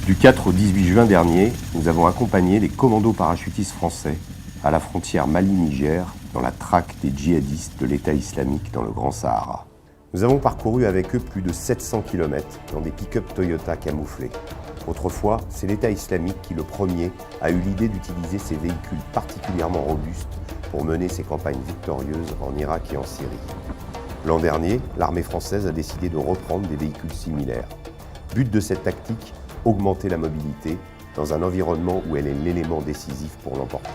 Du 4 au 18 juin dernier, nous avons accompagné les commandos parachutistes français à la frontière Mali-Niger dans la traque des djihadistes de l'État islamique dans le Grand Sahara. Nous avons parcouru avec eux plus de 700 km dans des pick-up Toyota camouflés. Autrefois, c'est l'État islamique qui, le premier, a eu l'idée d'utiliser ces véhicules particulièrement robustes pour mener ses campagnes victorieuses en Irak et en Syrie. L'an dernier, l'armée française a décidé de reprendre des véhicules similaires. But de cette tactique, augmenter la mobilité dans un environnement où elle est l'élément décisif pour l'emporter.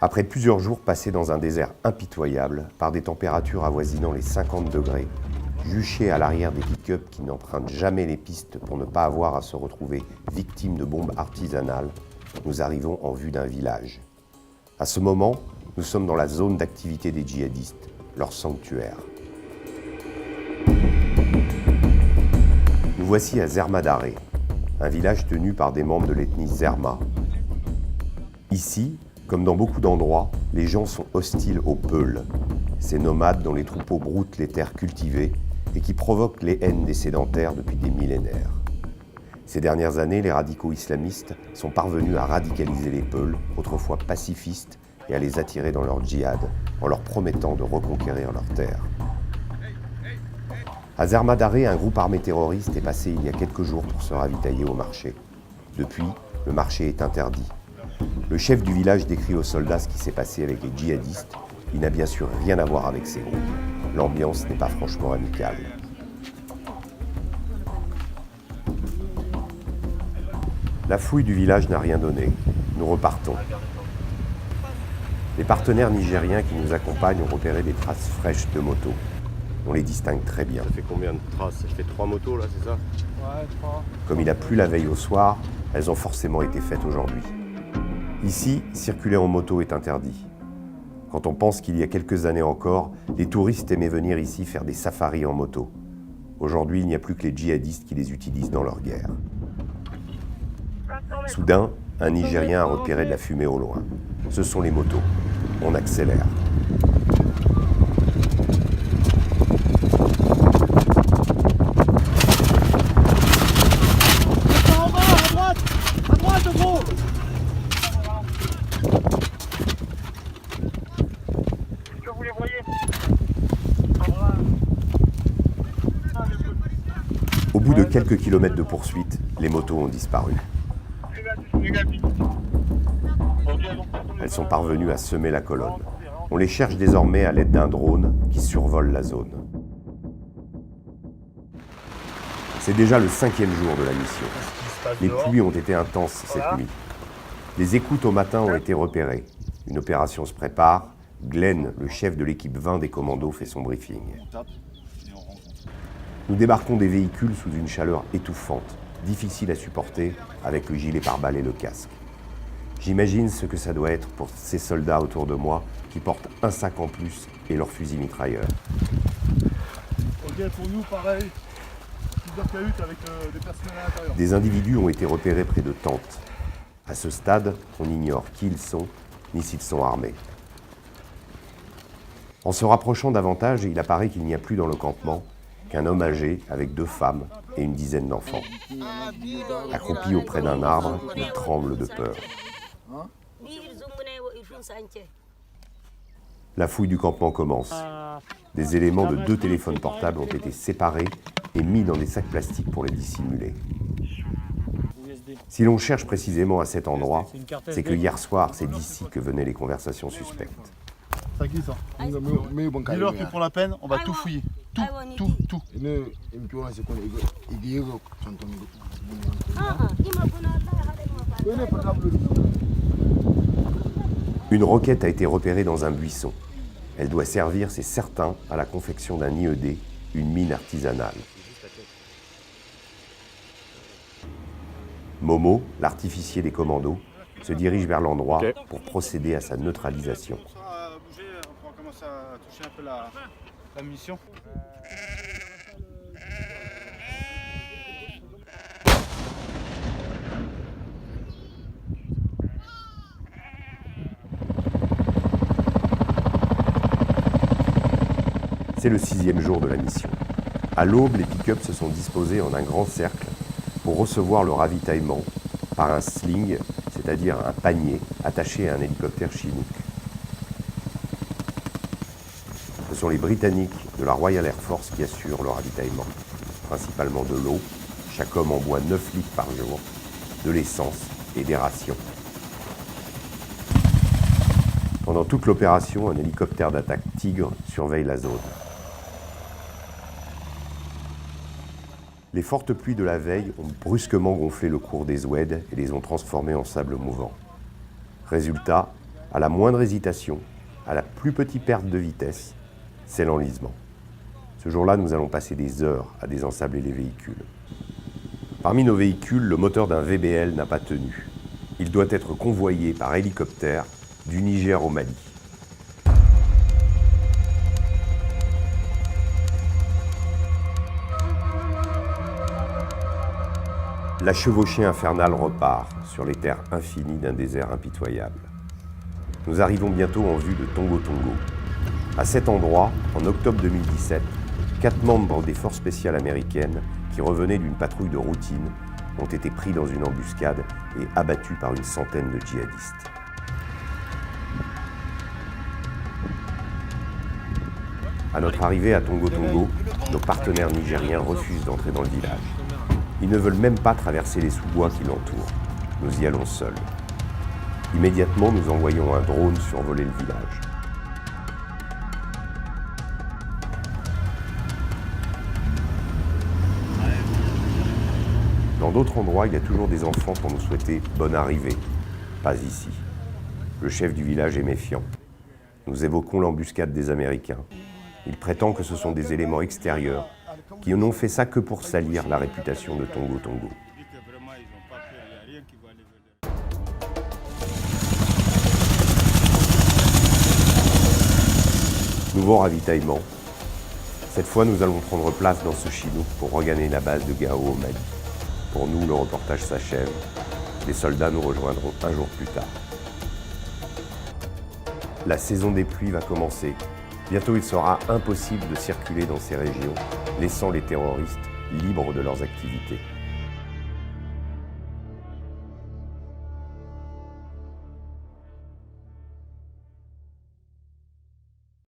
Après plusieurs jours passés dans un désert impitoyable, par des températures avoisinant les 50 degrés, juchés à l'arrière des pick-up qui n'empruntent jamais les pistes pour ne pas avoir à se retrouver victimes de bombes artisanales, nous arrivons en vue d'un village. À ce moment, nous sommes dans la zone d'activité des djihadistes, leur sanctuaire. Nous voici à Zermadaré, un village tenu par des membres de l'ethnie Zerma. Ici, comme dans beaucoup d'endroits, les gens sont hostiles aux Peuls, ces nomades dont les troupeaux broutent les terres cultivées et qui provoquent les haines des sédentaires depuis des millénaires. Ces dernières années, les radicaux islamistes sont parvenus à radicaliser les Peuls, autrefois pacifistes, et à les attirer dans leur djihad, en leur promettant de reconquérir leurs terres. À Zermadaré, un groupe armé terroriste est passé il y a quelques jours pour se ravitailler au marché. Depuis, le marché est interdit. Le chef du village décrit aux soldats ce qui s'est passé avec les djihadistes. Il n'a bien sûr rien à voir avec ces groupes. L'ambiance n'est pas franchement amicale. La fouille du village n'a rien donné. Nous repartons. Les partenaires nigériens qui nous accompagnent ont repéré des traces fraîches de motos. On les distingue très bien. Ça fait combien de traces? Ça fait 3 motos là, c'est ça? Ouais, 3. Comme il a plu la veille au soir, elles ont forcément été faites aujourd'hui. Ici, circuler en moto est interdit. Quand on pense qu'il y a quelques années encore, les touristes aimaient venir ici faire des safaris en moto. Aujourd'hui, il n'y a plus que les djihadistes qui les utilisent dans leur guerre. Soudain, un Nigérien a repéré de la fumée au loin. Ce sont les motos. On accélère. Au bout de quelques kilomètres de poursuite, les motos ont disparu. Elles sont parvenues à semer la colonne. On les cherche désormais à l'aide d'un drone qui survole la zone. C'est déjà le 5e jour de la mission. Les pluies ont été intenses cette nuit. Les écoutes au matin ont été repérées. Une opération se prépare. Glenn, le chef de l'équipe 20 des commandos, fait son briefing. Nous débarquons des véhicules sous une chaleur étouffante, difficile à supporter avec le gilet pare-balles et le casque. J'imagine ce que ça doit être pour ces soldats autour de moi qui portent un sac en plus et leur fusil mitrailleur. Ok, pour nous, pareil. Plusieurs cahutes avec des personnels à l'intérieur. Des individus ont été repérés près de tentes. À ce stade, on ignore qui ils sont, ni s'ils sont armés. En se rapprochant davantage, il apparaît qu'il n'y a plus dans le campement qu'un homme âgé avec 2 femmes et une dizaine d'enfants. Accroupis auprès d'un arbre, il tremble de peur. La fouille du campement commence. Des éléments de 2 téléphones portables ont été séparés et mis dans des sacs plastiques pour les dissimuler. Si l'on cherche précisément à cet endroit, c'est que hier soir, c'est d'ici que venaient les conversations suspectes. C'est à qui ça? Dis-leur que pour la peine, on va tout fouiller. Tout. Une roquette a été repérée dans un buisson. Elle doit servir, c'est certain, à la confection d'un IED, une mine artisanale. Momo, l'artificier des commandos, se dirige vers l'endroit pour procéder à sa neutralisation. On commence à toucher un peu la munition. C'est le 6e jour de la mission. À l'aube, les pick-up se sont disposés en un grand cercle pour recevoir le ravitaillement par un sling, c'est-à-dire un panier attaché à un hélicoptère Chinook. Ce sont les Britanniques de la Royal Air Force qui assurent le ravitaillement, principalement de l'eau. Chaque homme en boit 9 litres par jour, de l'essence et des rations. Pendant toute l'opération, un hélicoptère d'attaque Tigre surveille la zone. Les fortes pluies de la veille ont brusquement gonflé le cours des oueds et les ont transformés en sable mouvant. Résultat, à la moindre hésitation, à la plus petite perte de vitesse, c'est l'enlisement. Ce jour-là, nous allons passer des heures à désensabler les véhicules. Parmi nos véhicules, le moteur d'un VBL n'a pas tenu. Il doit être convoyé par hélicoptère du Niger au Mali. La chevauchée infernale repart sur les terres infinies d'un désert impitoyable. Nous arrivons bientôt en vue de Tongo Tongo. À cet endroit, en octobre 2017, 4 membres des forces spéciales américaines qui revenaient d'une patrouille de routine ont été pris dans une embuscade et abattus par une centaine de djihadistes. À notre arrivée à Tongo Tongo, nos partenaires nigériens refusent d'entrer dans le village. Ils ne veulent même pas traverser les sous-bois qui l'entourent. Nous y allons seuls. Immédiatement, nous envoyons un drone survoler le village. Dans d'autres endroits, il y a toujours des enfants pour nous souhaiter bonne arrivée. Pas ici. Le chef du village est méfiant. Nous évoquons l'embuscade des Américains. Il prétend que ce sont des éléments extérieurs qui n'ont fait ça que pour salir la réputation de Tongo Tongo. Nouveau ravitaillement. Cette fois, nous allons prendre place dans ce Chinook pour regagner la base de Gao au Mali. Pour nous, le reportage s'achève. Les soldats nous rejoindront un jour plus tard. La saison des pluies va commencer. Bientôt, il sera impossible de circuler dans ces régions, laissant les terroristes libres de leurs activités.